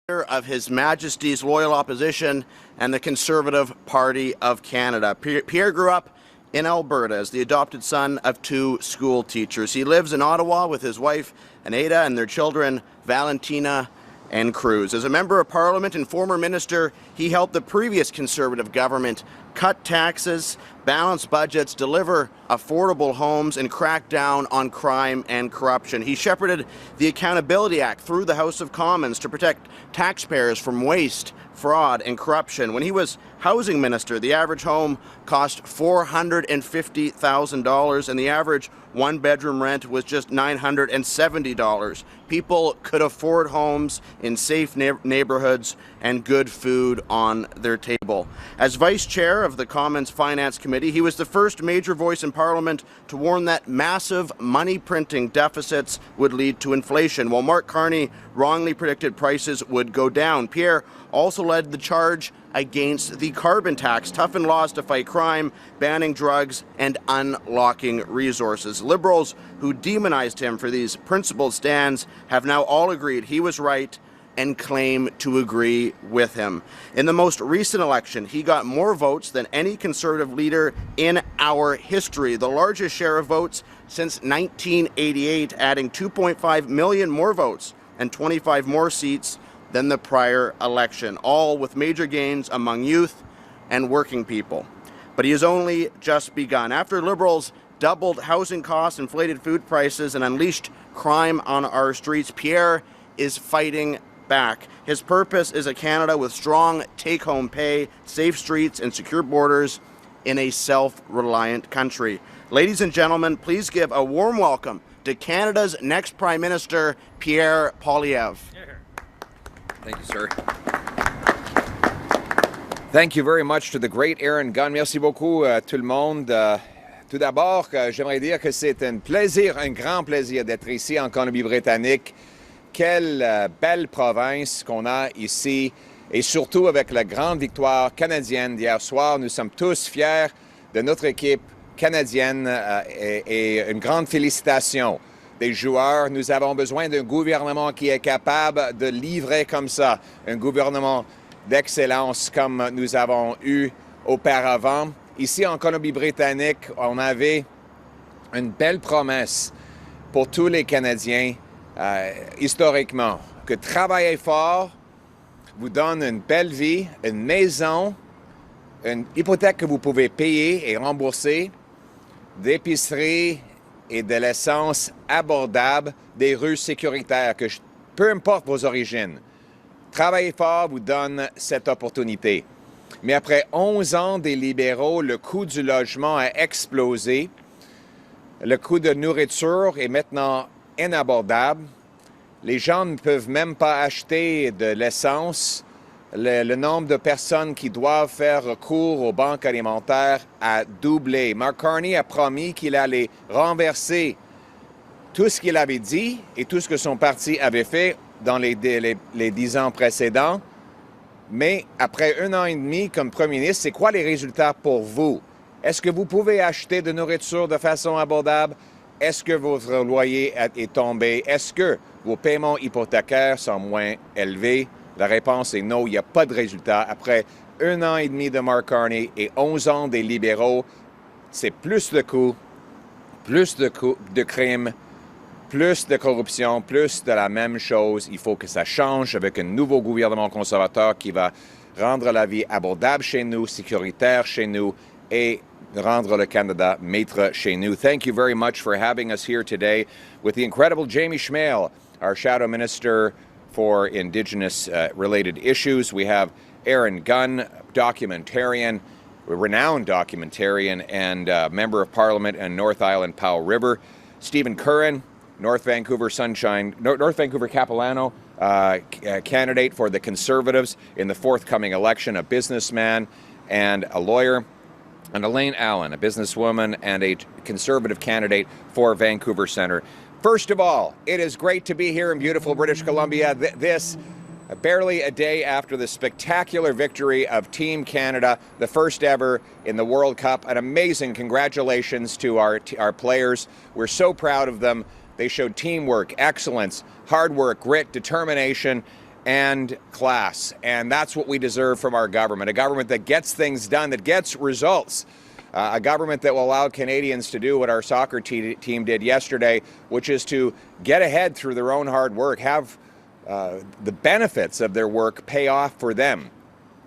of His Majesty's Loyal Opposition and the Conservative Party of Canada. Pierre grew up in Alberta as the adopted son of two school teachers. He lives in Ottawa with his wife, Aneda, and their children, Valentina and Cruz. As a member of Parliament and former minister, he helped the previous Conservative government cut taxes, balance budgets, deliver affordable homes, and crack down on crime and corruption. He shepherded the Accountability Act through the House of Commons to protect taxpayers from waste, fraud, and corruption. When he was housing minister, the average home cost $450,000, and the average one-bedroom rent was just $970. People could afford homes in safe neighborhoods and good food on their table. As vice chair of the Commons Finance Committee, he was the first major voice in Parliament to warn that massive money-printing deficits would lead to inflation, while Mark Carney wrongly predicted prices would go down. Pierre also led the charge against the carbon tax, toughened laws to fight crime, banning drugs, and unlocking resources. Liberals who demonized him for these principled stands have now all agreed he was right and claim to agree with him. In the most recent election, he got more votes than any Conservative leader in our history, the largest share of votes since 1988, adding 2.5 million more votes and 25 more seats than the prior election, all with major gains among youth and working people. But he has only just begun. After Liberals doubled housing costs, inflated food prices, and unleashed crime on our streets, Pierre is fighting back. His purpose is a Canada with strong take-home pay, safe streets, and secure borders in a self-reliant country. Ladies and gentlemen, please give a warm welcome to Canada's next Prime Minister, Pierre Poilievre. Thank you, sir. Thank you very much to the great Aaron Gunn. Merci beaucoup tout le monde. Tout d'abord, j'aimerais dire que c'est un plaisir, un grand plaisir d'être ici en Colombie-Britannique. Quelle belle province qu'on a ici, et surtout avec la grande victoire canadienne d'hier soir. Nous sommes tous fiers de notre équipe canadienne et une grande félicitation des joueurs. Nous avons besoin d'un gouvernement qui est capable de livrer comme ça, un gouvernement d'excellence comme nous avons eu auparavant. Ici en Colombie-Britannique, on avait une belle promesse pour tous les Canadiens historiquement, que travailler fort vous donne une belle vie, une maison, une hypothèque que vous pouvez payer et rembourser, d'épicerie et de l'essence abordable, des rues sécuritaires, peu importe vos origines. Travailler fort vous donne cette opportunité. Mais après 11 ans des libéraux, le coût du logement a explosé. Le coût de nourriture est maintenant inabordable. Les gens ne peuvent même pas acheter de l'essence. Le nombre de personnes qui doivent faire recours aux banques alimentaires a doublé. Mark Carney a promis qu'il allait renverser tout ce qu'il avait dit et tout ce que son parti avait fait dans les 10 ans précédents. Mais après 1 an et demi comme premier ministre, c'est quoi les résultats pour vous? Est-ce que vous pouvez acheter de nourriture de façon abordable? Est-ce que votre loyer est tombé? Est-ce que vos paiements hypothécaires sont moins élevés? La réponse est non, il n'y a pas de résultat. Après 1 an et demi de Mark Carney et 11 ans des libéraux, c'est plus de coûts, plus de crimes, plus de corruption, plus de la même chose. Il faut que ça change avec un nouveau gouvernement conservateur qui va rendre la vie abordable chez nous, sécuritaire chez nous et rendre le Canada maître chez nous. Thank you very much for having us here today with the incredible Jamie Schmale, our Shadow Minister for Indigenous-related issues. We have Aaron Gunn, documentarian, a renowned documentarian and Member of Parliament in North Island Powell River. Stephen Curran, North Vancouver Capilano, candidate for the Conservatives in the forthcoming election, a businessman and a lawyer. And Elaine Allen, a businesswoman and a Conservative candidate for Vancouver Centre. First of all, it is great to be here in beautiful British Columbia. This barely a day after the spectacular victory of Team Canada, the first ever in the World Cup. An amazing congratulations to our players. We're so proud of them. They showed teamwork, excellence, hard work, grit, determination, and class. And that's what we deserve from our government, a government that gets things done, that gets results, a government that will allow Canadians to do what our soccer team did yesterday, which is to get ahead through their own hard work, have the benefits of their work pay off for them.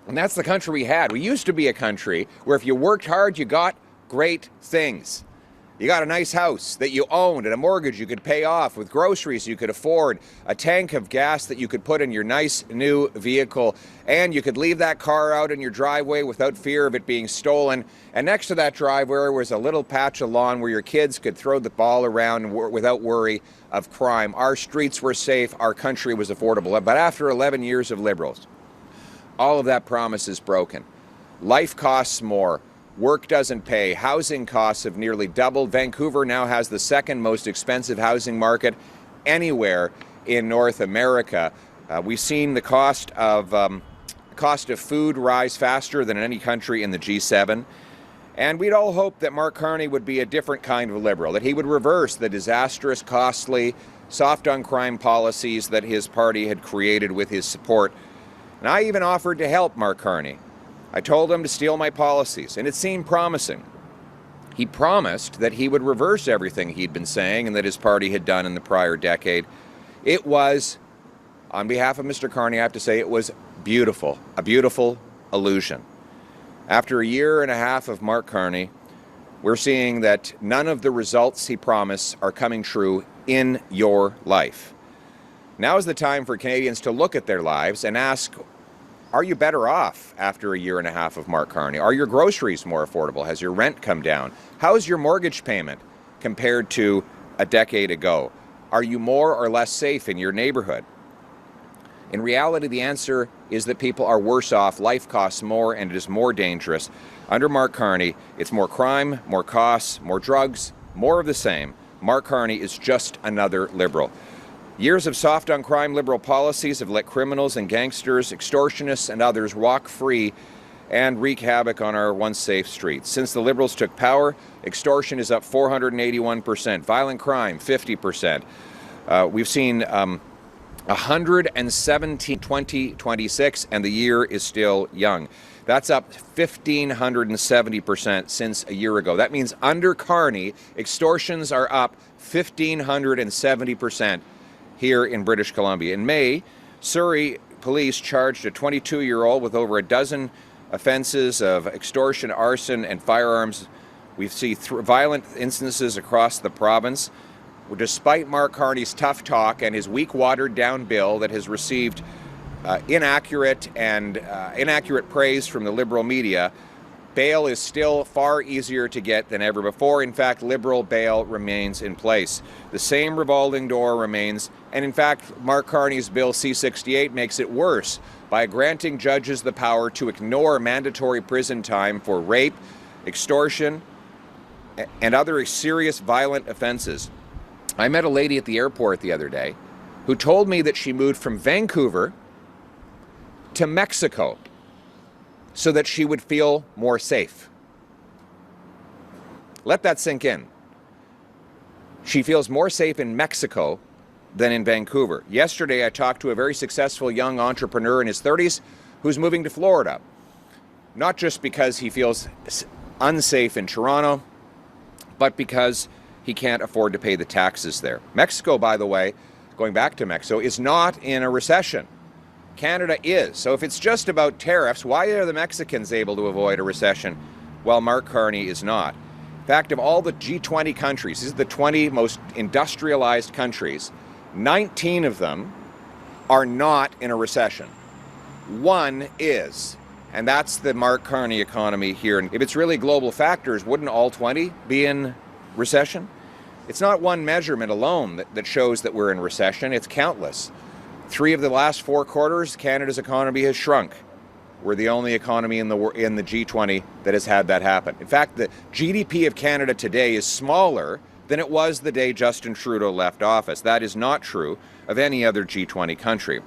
And that's the country we had. We used to be a country where if you worked hard, you got great things. You got a nice house that you owned and a mortgage you could pay off, with groceries you could afford, a tank of gas that you could put in your nice new vehicle, and you could leave that car out in your driveway without fear of it being stolen. And next to that driveway was a little patch of lawn where your kids could throw the ball around without worry of crime. Our streets were safe, our country was affordable. But after 11 years of Liberals, all of that promise is broken. Life costs more. Work doesn't pay. Housing costs have nearly doubled. Vancouver now has the second most expensive housing market anywhere in North America. We've seen the cost of food rise faster than in any country in the G7. And we'd all hoped that Mark Carney would be a different kind of Liberal, that he would reverse the disastrous, costly, soft-on-crime policies that his party had created with his support. And I even offered to help Mark Carney. I told him to steal my policies, and it seemed promising. He promised that he would reverse everything he'd been saying and that his party had done in the prior decade. It was, on behalf of Mr. Carney, I have to say, it was beautiful, a beautiful illusion. After a year and a half of Mark Carney, we're seeing that none of the results he promised are coming true in your life. Now is the time for Canadians to look at their lives and ask, are you better off after a year and a half of Mark Carney? Are your groceries more affordable? Has your rent come down? How is your mortgage payment compared to a decade ago? Are you more or less safe in your neighborhood? In reality, the answer is that people are worse off, life costs more, and it is more dangerous. Under Mark Carney, it's more crime, more costs, more drugs, more of the same. Mark Carney is just another Liberal. Years of soft-on-crime Liberal policies have let criminals and gangsters, extortionists and others walk free and wreak havoc on our once safe streets. Since the Liberals took power, extortion is up 481%, violent crime 50%. We've seen 117 2026, and the year is still young. That's up 1,570% since a year ago. That means under Carney, extortions are up 1,570%. Here in British Columbia. In May, Surrey police charged a 22-year-old with over a dozen offenses of extortion, arson, and firearms. We see violent instances across the province. Despite Mark Carney's tough talk and his weak, watered-down bill that has received inaccurate praise from the Liberal media, bail is still far easier to get than ever before. In fact, Liberal bail remains in place. The same revolving door remains, and in fact, Mark Carney's Bill C-68 makes it worse by granting judges the power to ignore mandatory prison time for rape, extortion, and other serious violent offenses. I met a lady at the airport the other day who told me that she moved from Vancouver to Mexico so that she would feel more safe. Let that sink in. She feels more safe in Mexico than in Vancouver. Yesterday, I talked to a very successful young entrepreneur in his 30s who's moving to Florida. Not just because he feels unsafe in Toronto, but because he can't afford to pay the taxes there. Mexico, by the way, going back to Mexico, is not in a recession. Canada is. So if it's just about tariffs, why are the Mexicans able to avoid a recession while Mark Carney is not? In fact, of all the G20 countries, these are the 20 most industrialized countries, 19 of them are not in a recession. One is, and that's the Mark Carney economy here. And if it's really global factors, wouldn't all 20 be in recession? It's not one measurement alone that shows that we're in recession. It's countless. 3 of the last 4 quarters, Canada's economy has shrunk. We're the only economy in the G20 that has had that happen. In fact, the GDP of Canada today is smaller than it was the day Justin Trudeau left office. That is not true of any other G20 country.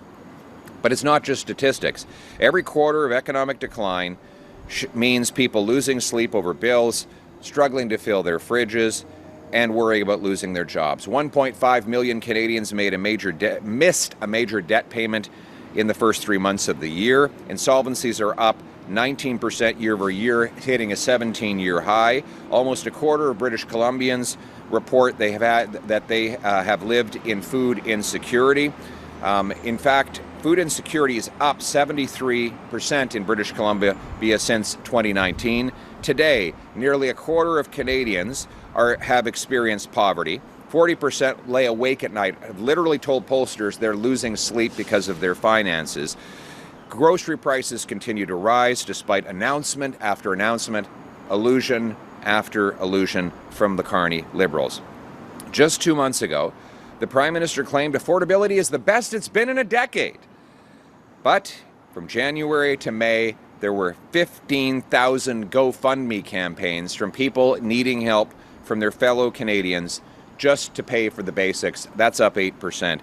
But it's not just statistics. Every quarter of economic decline means people losing sleep over bills, struggling to fill their fridges, and worrying about losing their jobs. 1.5 million Canadians missed a major debt payment in the first 3 months of the year. Insolvencies are up 19% year over year, hitting a 17-year high. Almost a quarter of British Columbians report they have lived in food insecurity. In fact, food insecurity is up 73% in British Columbia since 2019. Today, nearly a quarter of Canadians have experienced poverty. 40% lay awake at night, have literally told pollsters they're losing sleep because of their finances. Grocery prices continue to rise despite announcement after announcement, illusion after illusion from the Carney Liberals. Just 2 months ago, the Prime Minister claimed affordability is the best it's been in a decade. But from January to May, there were 15,000 GoFundMe campaigns from people needing help from their fellow Canadians just to pay for the basics. That's up 8%.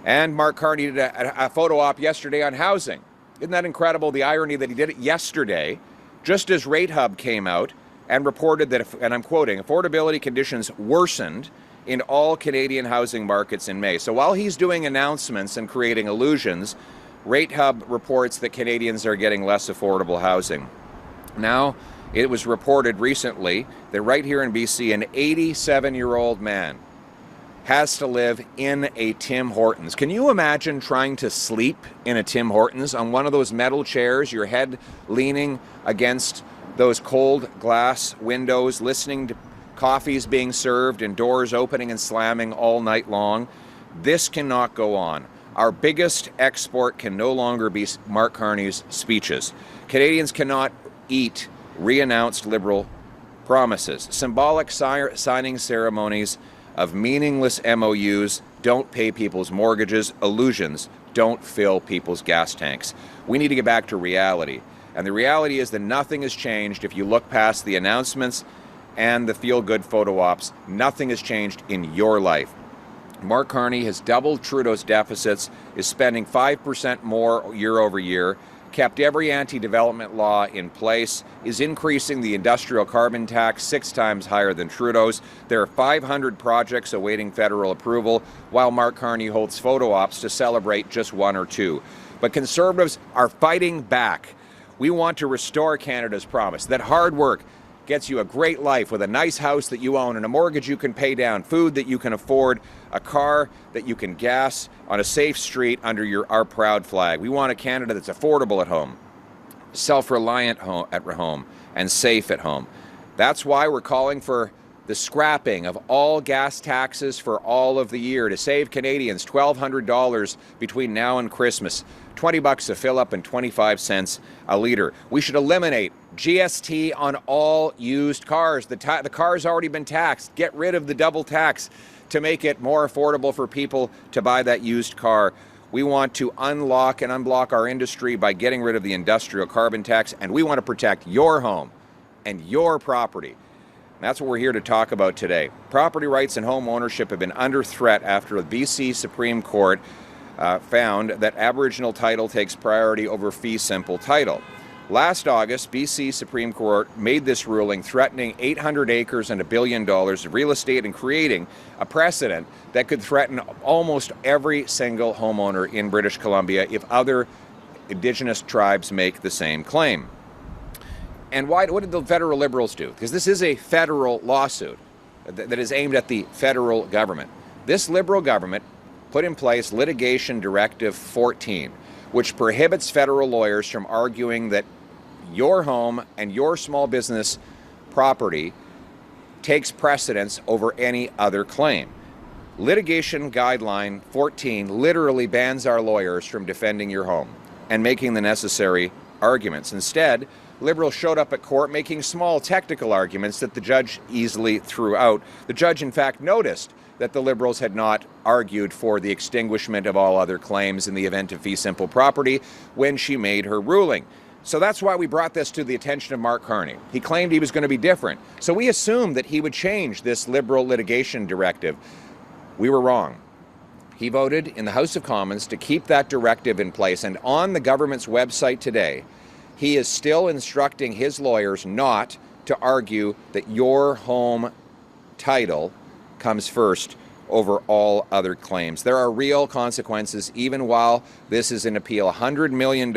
And Mark Carney did a photo op yesterday on housing. Isn't that incredible, the irony that he did it yesterday, just as Rate Hub came out and reported that, and I'm quoting, affordability conditions worsened in all Canadian housing markets in May. So while he's doing announcements and creating illusions, Rate Hub reports that Canadians are getting less affordable housing. Now, it was reported recently that right here in BC, an 87-year-old man has to live in a Tim Hortons. Can you imagine trying to sleep in a Tim Hortons on one of those metal chairs, your head leaning against those cold glass windows, listening to coffees being served and doors opening and slamming all night long? This cannot go on. Our biggest export can no longer be Mark Carney's speeches. Canadians cannot eat re-announced Liberal promises. Symbolic signing ceremonies of meaningless MOUs don't pay people's mortgages. Illusions don't fill people's gas tanks. We need to get back to reality. And the reality is that nothing has changed if you look past the announcements and the feel-good photo ops. Nothing has changed in your life. Mark Carney has doubled Trudeau's deficits, is spending 5% more year over year, kept every anti-development law in place, is increasing the industrial carbon tax 6 times higher than Trudeau's. There are 500 projects awaiting federal approval, while Mark Carney holds photo ops to celebrate just 1 or 2. But Conservatives are fighting back. We want to restore Canada's promise that hard work gets you a great life with a nice house that you own and a mortgage you can pay down, food that you can afford, a car that you can gas on a safe street under our proud flag. We want a Canada that's affordable at home, self-reliant at home, and safe at home. That's why we're calling for the scrapping of all gas taxes for all of the year to save Canadians $1,200 between now and Christmas. $20 a fill-up and 25 cents a litre. We should eliminate GST on all used cars. The car's already been taxed. Get rid of the double tax to make it more affordable for people to buy that used car. We want to unlock and unblock our industry by getting rid of the industrial carbon tax, and we want to protect your home and your property. That's what we're here to talk about today. Property rights and home ownership have been under threat after the BC Supreme Court found that Aboriginal title takes priority over fee simple title. Last August, BC Supreme Court made this ruling, threatening 800 acres and $1 billion of real estate and creating a precedent that could threaten almost every single homeowner in British Columbia if other Indigenous tribes make the same claim. And what did the federal Liberals do? Because this is a federal lawsuit that is aimed at the federal government. This Liberal government put in place Litigation Directive 14, which prohibits federal lawyers from arguing that your home and your small business property takes precedence over any other claim. Litigation Guideline 14 literally bans our lawyers from defending your home and making the necessary arguments. Instead, Liberals showed up at court making small technical arguments that the judge easily threw out. The judge, in fact, noticed that the Liberals had not argued for the extinguishment of all other claims in the event of fee simple property when she made her ruling. So that's why we brought this to the attention of Mark Carney. He claimed he was going to be different. So we assumed that he would change this Liberal litigation directive. We were wrong. He voted in the House of Commons to keep that directive in place, and on the government's website today, he is still instructing his lawyers not to argue that your home title comes first over all other claims. There are real consequences even while this is an appeal. $100 million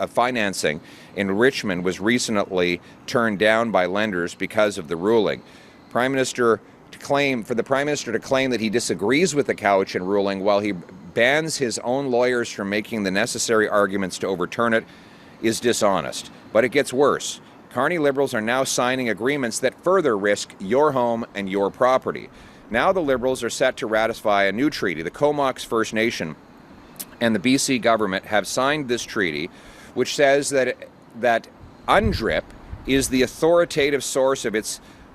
financing in Richmond was recently turned down by lenders because of the ruling. For the Prime Minister to claim that he disagrees with the Cowichan ruling while he bans his own lawyers from making the necessary arguments to overturn it is dishonest. But it gets worse. Carney Liberals are now signing agreements that further risk your home and your property. Now the Liberals are set to ratify a new treaty. The Comox First Nation and the BC government have signed this treaty, which says that UNDRIP is the authoritative source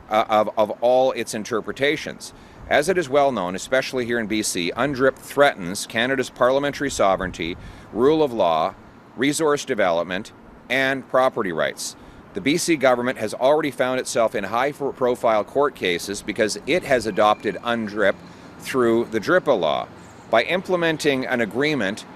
of all its interpretations. As it is well known, especially here in BC, UNDRIP threatens Canada's parliamentary sovereignty, rule of law, resource development, and property rights. The BC government has already found itself in high-profile court cases because it has adopted UNDRIP through the DRIPA law. By implementing an agreement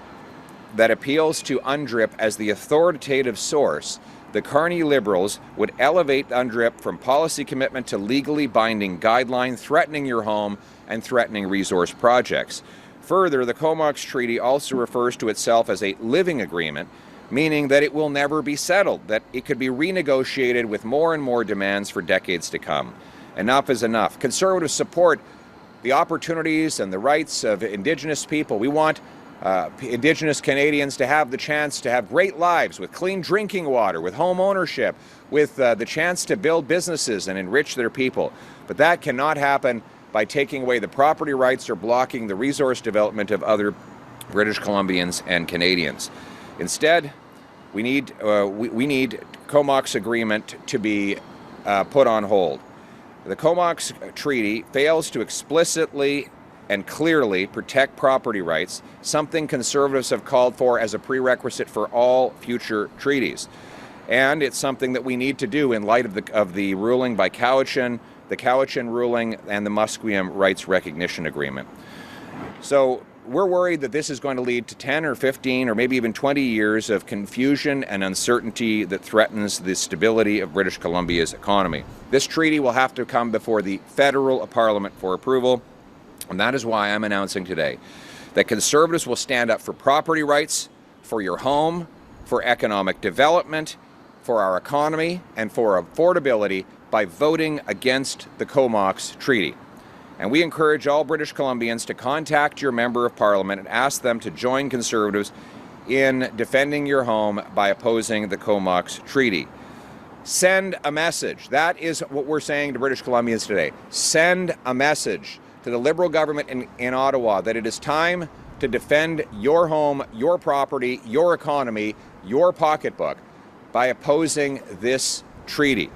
that appeals to UNDRIP as the authoritative source, the Carney Liberals would elevate UNDRIP from policy commitment to legally binding guideline, threatening your home and threatening resource projects. Further, the Comox Treaty also refers to itself as a living agreement, meaning that it will never be settled, that it could be renegotiated with more and more demands for decades to come. Enough is enough. Conservatives support the opportunities and the rights of Indigenous people. We want Indigenous Canadians to have the chance to have great lives with clean drinking water, with home ownership, with the chance to build businesses and enrich their people. But that cannot happen by taking away the property rights or blocking the resource development of other British Columbians and Canadians. Instead, we need Comox agreement to be put on hold. The Comox Treaty fails to explicitly and clearly protect property rights, something Conservatives have called for as a prerequisite for all future treaties. And it's something that we need to do in light of the ruling by Cowichan, the Cowichan ruling, and the Musqueam Rights Recognition Agreement. So we're worried that this is going to lead to 10 or 15 or maybe even 20 years of confusion and uncertainty that threatens the stability of British Columbia's economy. This treaty will have to come before the federal Parliament for approval, and that is why I'm announcing today that Conservatives will stand up for property rights, for your home, for economic development, for our economy, and for affordability by voting against the Comox Treaty. And we encourage all British Columbians to contact your Member of Parliament and ask them to join Conservatives in defending your home by opposing the Comox Treaty. Send a message. That is what we're saying to British Columbians today. Send a message to the Liberal government in Ottawa that it is time to defend your home, your property, your economy, your pocketbook by opposing this treaty.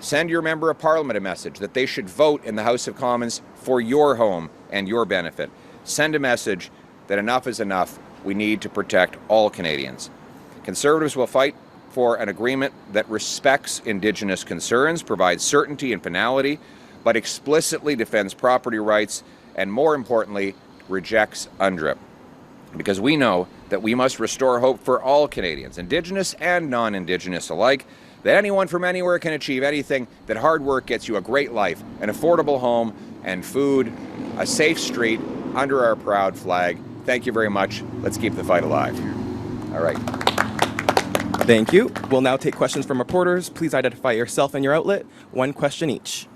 Send your Member of Parliament a message that they should vote in the House of Commons for your home and your benefit. Send a message that enough is enough. We need to protect all Canadians. Conservatives will fight for an agreement that respects Indigenous concerns, provides certainty and finality, but explicitly defends property rights and, more importantly, rejects UNDRIP. Because we know that we must restore hope for all Canadians, Indigenous and non-Indigenous alike, that anyone from anywhere can achieve anything, that hard work gets you a great life, an affordable home and food, a safe street under our proud flag. Thank you very much. Let's keep the fight alive. All right. Thank you. We'll now take questions from reporters. Please identify yourself and your outlet. One question each.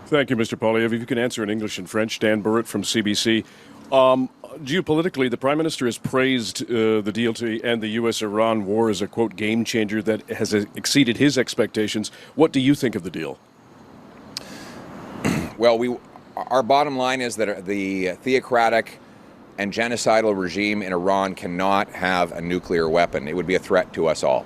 Thank you, Mr. Poilievre. If you can answer in English and French. Dan Burrett from CBC. Geopolitically, the Prime Minister has praised the deal to end the U.S. Iran war as a, quote, game changer that has exceeded his expectations. What do you think of the deal? Well, our bottom line is that the theocratic and genocidal regime in Iran cannot have a nuclear weapon. It would be a threat to us all.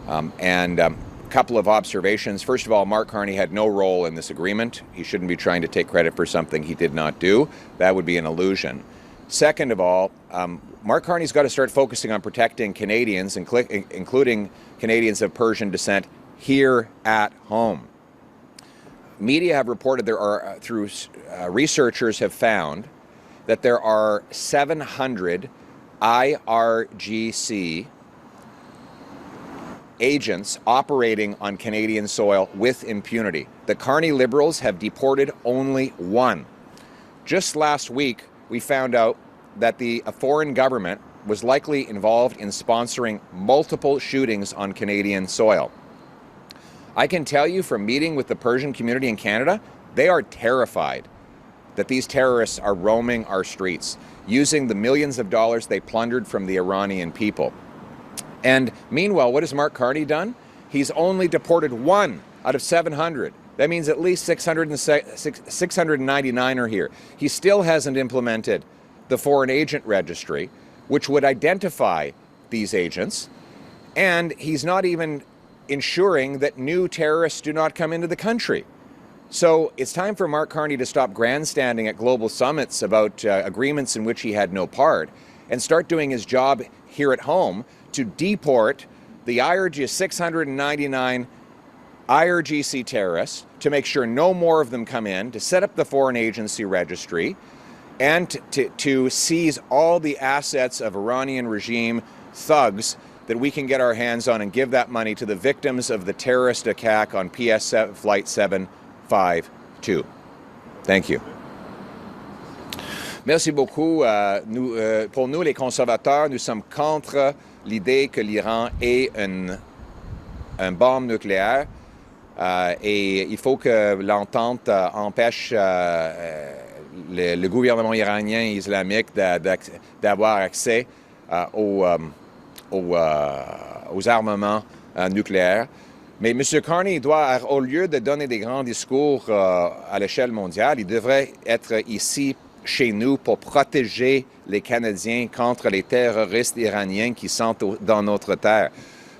A couple of observations. First of all, Mark Carney had no role in this agreement. He shouldn't be trying to take credit for something he did not do. That would be an illusion. Second of all, Mark Carney's got to start focusing on protecting Canadians, including Canadians of Persian descent, here at home. Media have reported there are, researchers have found that there are 700 IRGC agents operating on Canadian soil with impunity. The Carney Liberals have deported only one. Just last week, we found out that a foreign government was likely involved in sponsoring multiple shootings on Canadian soil. I can tell you from meeting with the Persian community in Canada, they are terrified that these terrorists are roaming our streets, using the millions of dollars they plundered from the Iranian people. And meanwhile, what has Mark Carney done? He's only deported one out of 700. That means at least 699 are here. He still hasn't implemented the foreign agent registry, which would identify these agents, and he's not even ensuring that new terrorists do not come into the country. So it's time for Mark Carney to stop grandstanding at global summits about agreements in which he had no part and start doing his job here at home to deport the 699 IRGC terrorists, to make sure no more of them come in, to set up the foreign agency registry, and to seize all the assets of Iranian regime thugs that we can get our hands on and give that money to the victims of the terrorist attack on PS Flight 752. Thank you. Merci beaucoup. Pour nous, les conservateurs, nous sommes contre l'idée que l'Iran ait une bombe nucléaire et il faut que l'entente empêche le gouvernement iranien et islamique d'avoir accès aux armements nucléaires. Mais M. Carney doit, au lieu de donner des grands discours à l'échelle mondiale, il devrait être ici, chez nous, pour protéger les Canadiens contre les terroristes iraniens qui sont dans notre terre.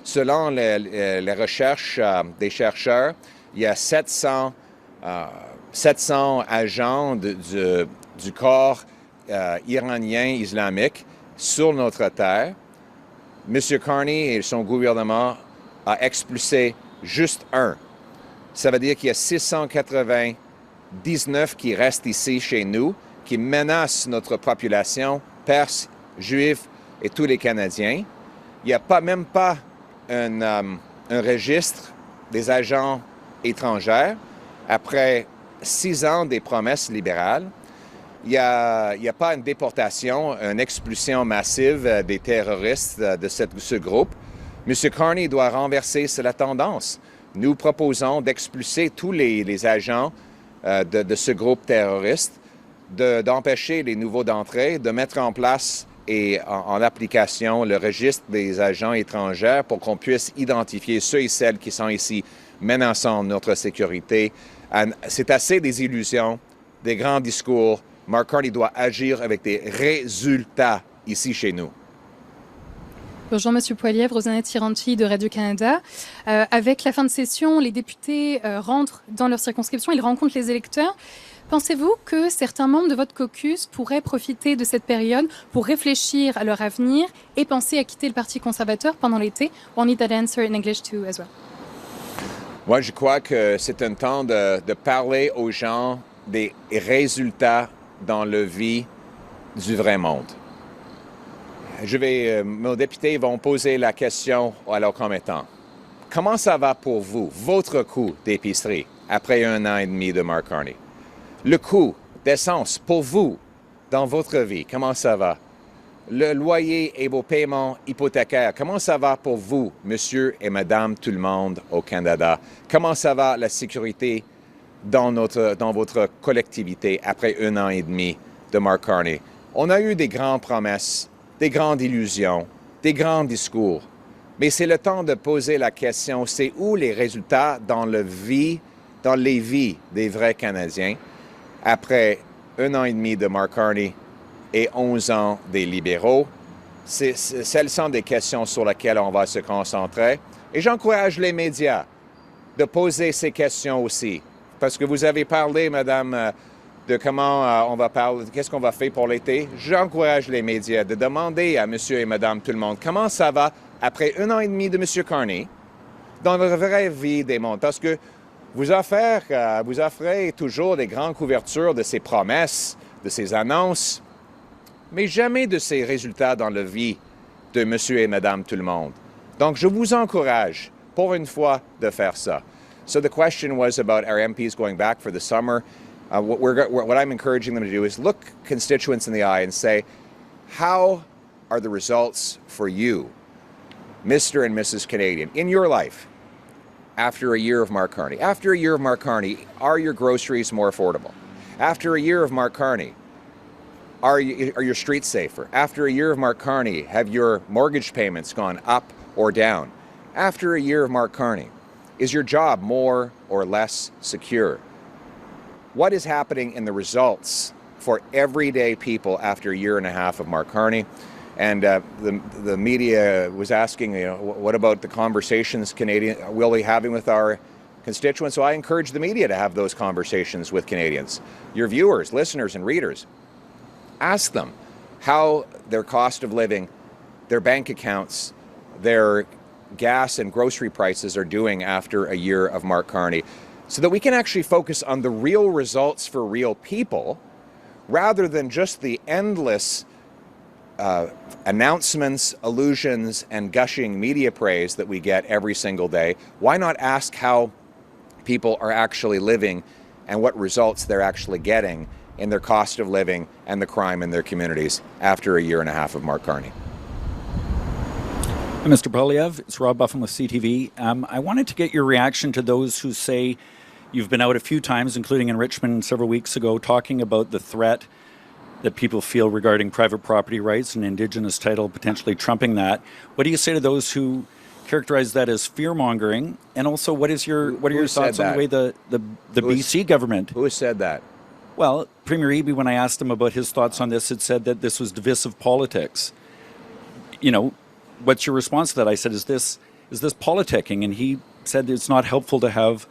Selon les recherches des chercheurs, il y a 700 agents du corps iranien islamique sur notre terre. M. Carney et son gouvernement a expulsé juste un. Ça veut dire qu'il y a 699 qui restent ici chez nous, qui menacent notre population, Perses, Juifs et tous les Canadiens. Il n'y a même pas un registre des agents étrangers après 6 ans des promesses libérales. Il n'y a pas une déportation, une expulsion massive des terroristes de ce groupe. M. Carney doit renverser la tendance. Nous proposons d'expulser tous les agents de ce groupe terroriste, d'empêcher les nouveaux d'entrée, de mettre en place et en application le registre des agents étrangers pour qu'on puisse identifier ceux et celles qui sont ici menaçant notre sécurité. C'est assez des illusions, des grands discours. Mark Carney doit agir avec des résultats ici chez nous. Bonjour M. Poilievre, Rosanna Tiranti de Radio-Canada. Avec la fin de session, les députés rentrent dans leur circonscription, ils rencontrent les électeurs. Pensez-vous que certains membres de votre caucus pourraient profiter de cette période pour réfléchir à leur avenir et penser à quitter le Parti conservateur pendant l'été? We'll need that answer in English too as well. Moi, je crois que c'est un temps de parler aux gens des résultats dans la vie du vrai monde. Nos députés vont poser la question à leurs commettants. Comment ça va pour vous, votre coût d'épicerie, après 1 an et demi de Mark Carney? Le coût d'essence pour vous, dans votre vie, comment ça va? Le loyer et vos paiements hypothécaires, comment ça va pour vous, monsieur et madame tout le monde au Canada? Comment ça va la sécurité dans votre collectivité après 1 an et demi de Mark Carney? On a eu des grandes promesses, des grandes illusions, des grands discours. Mais c'est le temps de poser la question, c'est où les résultats dans les vies des vrais Canadiens après 1 an et demi de Mark Carney et 11 ans des libéraux? Celles sont des questions sur lesquelles on va se concentrer. Et j'encourage les médias de poser ces questions aussi. Parce que vous avez parlé, madame, de comment on va parler, qu'est-ce qu'on va faire pour l'été. J'encourage les médias de demander à monsieur et madame tout le monde comment ça va après 1 an et demi de monsieur Carney dans la vraie vie des mondes. Parce que vous offrez toujours des grandes couvertures de ces promesses, de ces annonces, mais jamais de ces résultats dans la vie de monsieur et madame tout le monde. Donc, je vous encourage pour une fois, de faire ça. So the question was about our MPs going back for the summer. What I'm encouraging them to do is look constituents in the eye and say, how are the results for you, Mr. and Mrs. Canadian, in your life after a year of Mark Carney? After a year of Mark Carney, are your groceries more affordable? After a year of Mark Carney, are your streets safer? After a year of Mark Carney, have your mortgage payments gone up or down? After a year of Mark Carney, is your job more or less secure? What is happening in the results for everyday people after a year and a half of Mark Carney? And the media was asking, what about the conversations Canadian will be having with our constituents? So I encourage the media to have those conversations with Canadians. Your viewers, listeners, and readers, ask them how their cost of living, their bank accounts, their gas and grocery prices are doing after a year of Mark Carney, so that we can actually focus on the real results for real people, rather than just the endless announcements, allusions, and gushing media praise that we get every single day. Why not ask how people are actually living and what results they're actually getting in their cost of living and the crime in their communities after a year and a half of Mark Carney? Mr. Poilievre, it's Rob Buffin with CTV. I wanted to get your reaction to those who say you've been out a few times, including in Richmond several weeks ago, talking about the threat that people feel regarding private property rights and Indigenous title potentially trumping that. What do you say to those who characterize that as fear-mongering? And also, what are your thoughts on the way the BC government... Who has said that? Well, Premier Eby, when I asked him about his thoughts on this, had said that this was divisive politics. What's your response to that? I said, is this politicking? And he said it's not helpful to have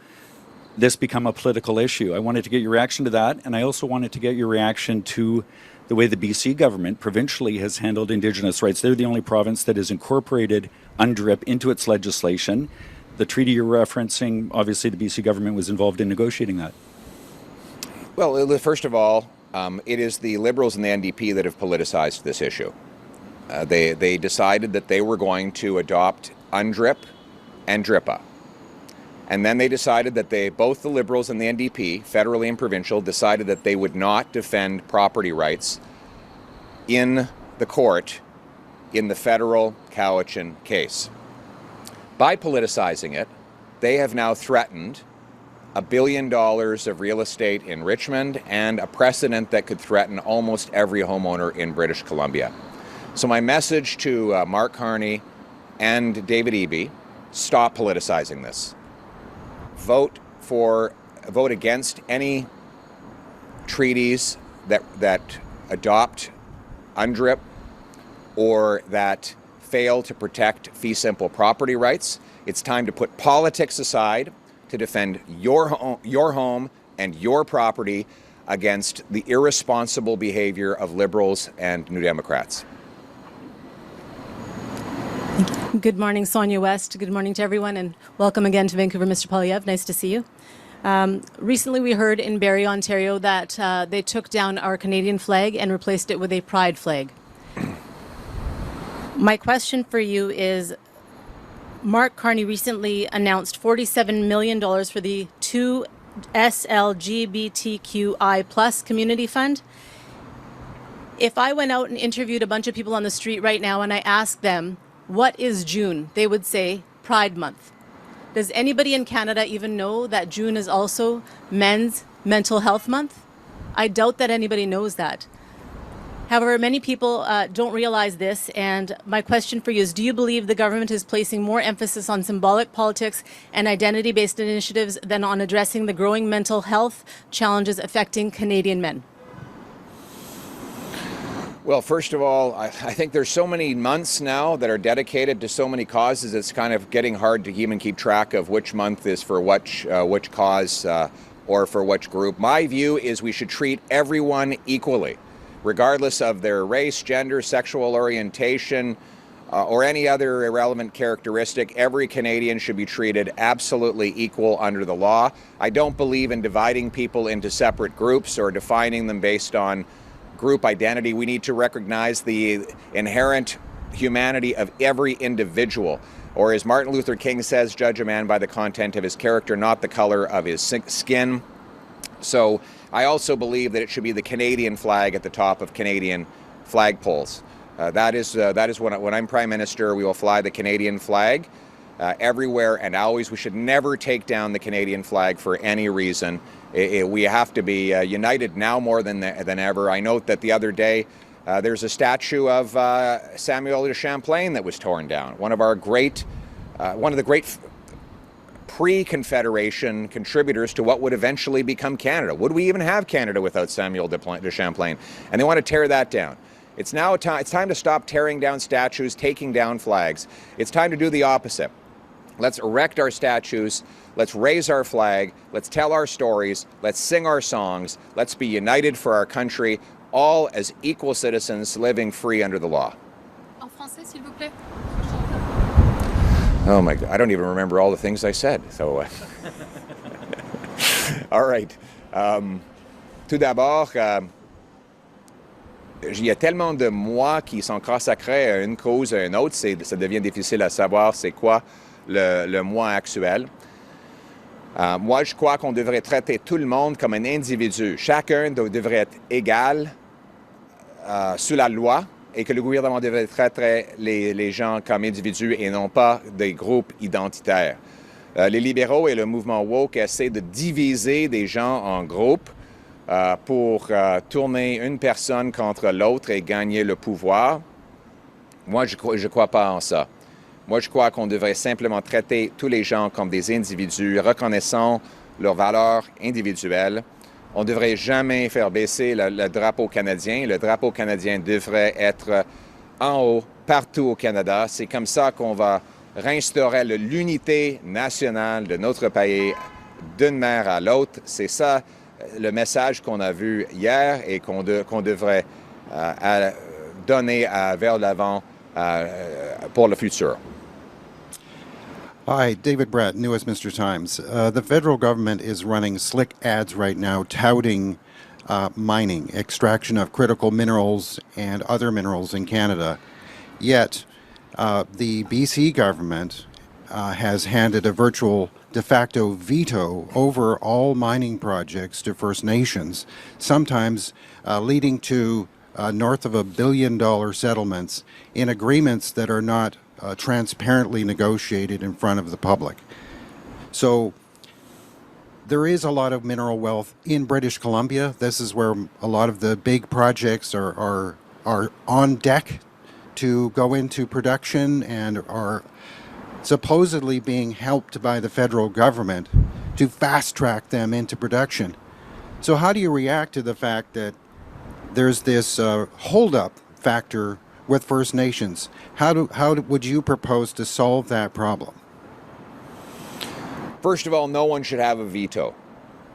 this become a political issue. I wanted to get your reaction to that, and I also wanted to get your reaction to the way the BC government provincially has handled Indigenous rights. They're the only province that has incorporated UNDRIP into its legislation. The treaty you're referencing, obviously the BC government was involved in negotiating that. Well, first of all, it is the Liberals and the NDP that have politicized this issue. They decided that they were going to adopt UNDRIP and DRIPA. And then they decided that both the Liberals and the NDP, federally and provincial, decided that they would not defend property rights in the court in the federal Cowichan case. By politicizing it, they have now threatened $1 billion of real estate in Richmond and a precedent that could threaten almost every homeowner in British Columbia. So my message to Mark Carney and David Eby, stop politicizing this. Vote against any treaties that adopt UNDRIP or that fail to protect fee simple property rights. It's time to put politics aside to defend your home and your property against the irresponsible behavior of Liberals and New Democrats. Good morning, Sonia West. Good morning to everyone, and welcome again to Vancouver, Mr. Poilievre. Nice to see you. Recently, we heard in Barrie, Ontario, that they took down our Canadian flag and replaced it with a pride flag. My question for you is, Mark Carney recently announced $47 million for the 2SLGBTQI+ Community Fund. If I went out and interviewed a bunch of people on the street right now and I asked them, what is June? They would say Pride Month. Does anybody in Canada even know that June is also Men's Mental Health Month? I doubt that anybody knows that. However, many people don't realize this, and my question for you is, do you believe the government is placing more emphasis on symbolic politics and identity-based initiatives than on addressing the growing mental health challenges affecting Canadian men? Well, first of all, I think there's so many months now that are dedicated to so many causes, it's kind of getting hard to even keep track of which month is for which cause or for which group. My view is we should treat everyone equally, regardless of their race, gender, sexual orientation, or any other irrelevant characteristic. Every Canadian should be treated absolutely equal under the law. I don't believe in dividing people into separate groups or defining them based on group identity. We need to recognize the inherent humanity of every individual. Or as Martin Luther King says, judge a man by the content of his character, not the color of his skin. So I also believe that it should be the Canadian flag at the top of Canadian flagpoles. That is when I'm Prime Minister, we will fly the Canadian flag everywhere and always. We should never take down the Canadian flag for any reason. We have to be united now more than ever. I note that the other day there's a statue of Samuel de Champlain that was torn down. One of the great pre-Confederation contributors to what would eventually become Canada. Would we even have Canada without Samuel de Champlain? And they want to tear that down. It's time to stop tearing down statues, taking down flags. It's time to do the opposite. Let's erect our statues. Let's raise our flag. Let's tell our stories. Let's sing our songs. Let's be united for our country, all as equal citizens living free under the law. En français, s'il vous plaît. Oh my God, I don't even remember all the things I said. So, all right. Tout d'abord, il y a tellement de mois qui sont consacrés à une cause ou à une autre, ça devient difficile à savoir c'est quoi le mois actuel. Moi, je crois qu'on devrait traiter tout le monde comme un individu. Chacun devrait être égal sous la loi et que le gouvernement devrait traiter les gens comme individus et non pas des groupes identitaires. Les libéraux et le mouvement woke essaient de diviser des gens en groupes pour tourner une personne contre l'autre et gagner le pouvoir. Moi, je ne crois pas en ça. Moi, je crois qu'on devrait simplement traiter tous les gens comme des individus, reconnaissant leurs valeurs individuelles. On ne devrait jamais faire baisser le drapeau canadien. Le drapeau canadien devrait être en haut, partout au Canada. C'est comme ça qu'on va réinstaurer l'unité nationale de notre pays d'une mer à l'autre. C'est ça le message qu'on a vu hier et qu'on devrait donner vers l'avant pour le futur. Hi, David Brett, New Westminster Times. The federal government is running slick ads right now touting mining, extraction of critical minerals and other minerals in Canada. Yet, the BC government has handed a virtual de facto veto over all mining projects to First Nations, sometimes leading to north of $1 billion settlements in agreements that are not transparently negotiated in front of the public. So there is a lot of mineral wealth in British Columbia. This is where a lot of the big projects are on deck to go into production and are supposedly being helped by the federal government to fast track them into production. So how do you react to the fact that there's this hold-up factor with First Nations? How would you propose to solve that problem? First of all, no one should have a veto.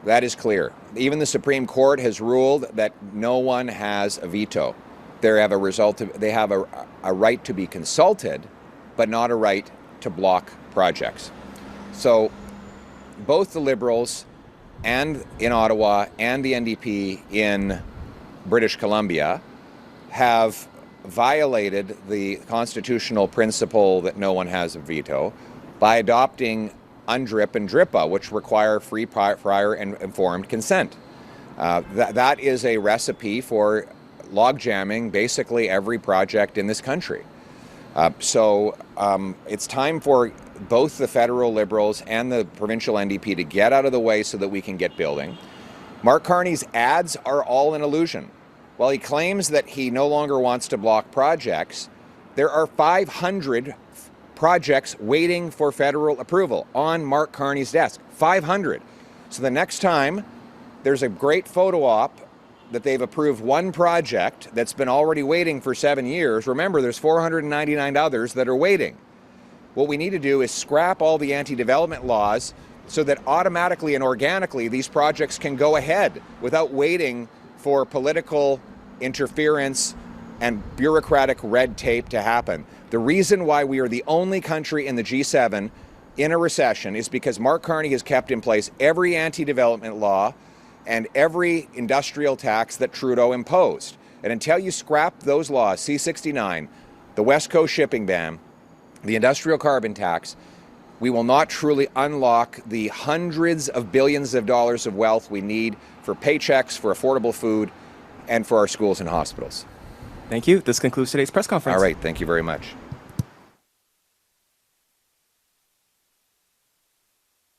That is clear. Even the Supreme Court has ruled that no one has a veto. They have a right to be consulted, but not a right to block projects. So both the Liberals and in Ottawa and the NDP in British Columbia have violated the constitutional principle that no one has a veto by adopting UNDRIP and DRIPA, which require free, prior, and informed consent. That is a recipe for log-jamming basically every project in this country. So it's time for both the federal Liberals and the provincial NDP to get out of the way so that we can get building. Mark Carney's ads are all an illusion. While he claims that he no longer wants to block projects, there are 500 projects waiting for federal approval on Mark Carney's desk. 500. So the next time there's a great photo op that they've approved one project that's been already waiting for 7 years, remember there's 499 others that are waiting. What we need to do is scrap all the anti-development laws so that automatically and organically these projects can go ahead without waiting for political interference and bureaucratic red tape to happen. The reason why we are the only country in the G7 in a recession is because Mark Carney has kept in place every anti-development law and every industrial tax that Trudeau imposed. And until you scrap those laws, C-69, the West Coast shipping ban, the industrial carbon tax, we will not truly unlock the hundreds of billions of dollars of wealth we need for paychecks, for affordable food, and for our schools and hospitals. Thank you. This concludes today's press conference. All right. Thank you very much.